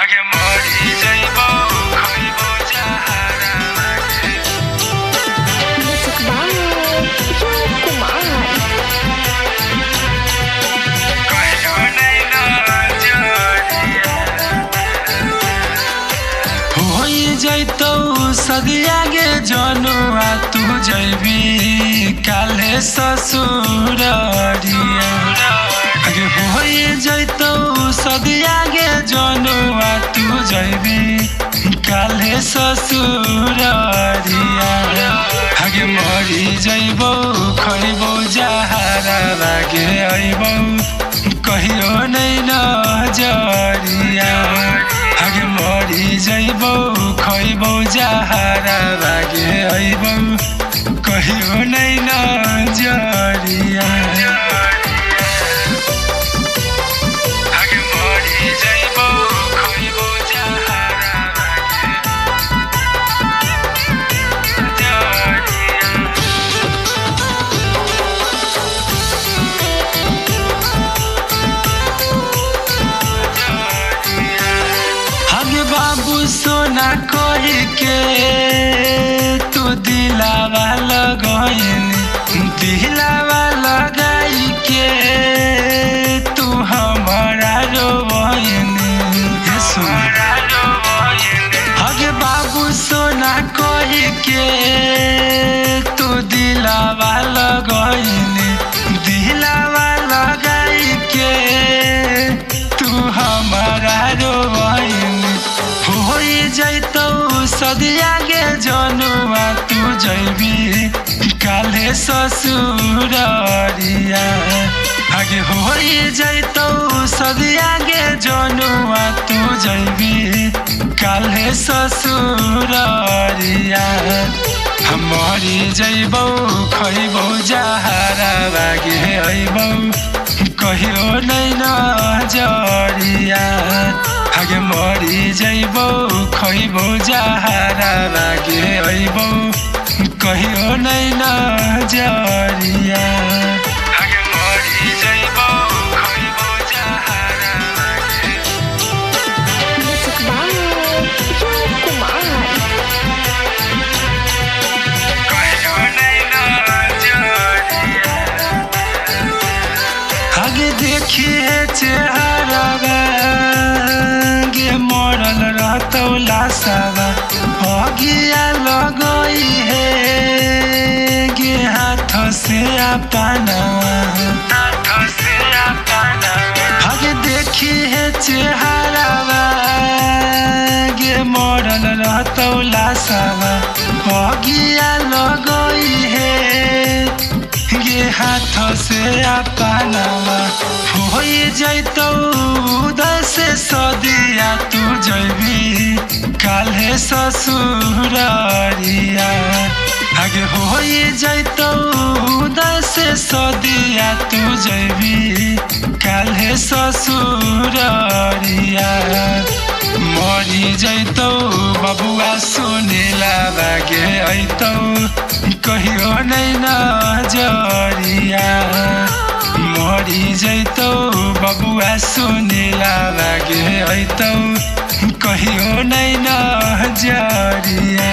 आगे मरी जइबो खइबो जहरा लागे Music by Joe Kumar. कहियो नै नजरिया होइ जइतौ सदिया गे जनुआ तू जइबी काले ससुररिया आगे होइ जइतौ सदिया गे जनुआ तू जइबी काले ससुररिया आगे मरी जइबौ खइबौ जहरा लागे अइबौ कहियो नै नजरिया आगे मरी जइबौ खइबौ जहरा लागे अइबौ कहियो नै नजरिया आगे मरी जइबौ खइबौ जहरा लागे जरिया हगे बाबू सोना कही के तू दिलावा लगैनी दिलावा लगाई के तू हमारा रोवैनी हे सोना हगे बाबू सोना कही के तू दिलावा लगैनी दिलावा लगाई के तू हमारा रोवैनी होइ जइतौ सदिया गे जनुआ तू जइबी काले ससुररिया आगे होइ जइतौ सदिया गे जनुआ तू जइबी काले ससुररिया मरी जइबौ खइबौ जहरा लागे अइबौ कहियो नै नजरिया आगे मरी जइबौ खइबौ जहरा लागे अइबौ कहियो नै नजरिया आगे मरी जइबौ खइबौ जहरा लागे Music by Joe Kumar. कहियो नै नजरिया आगे देखिए चेहरा गे मरल रहतौ लाशवा अगिया लगई हे गे हाथ से अपनवा आगे देखिए चेहरा गे मरल रहतौ लाशवा अगिया लगई हे गे हाथ से अपनवा होइ जइतौ उधर से सदिया तू जइबी काले ससुररिया आगे होइ जइतौ उधर से सदिया तू जइबी काले ससुररिया मरी जइतौ बबुआ सुनेला लागे अइतौ कहियो नै नजरिया मरी जइतौ बबुआ सुनेला लागे अइतौ कहियो नै नजरिया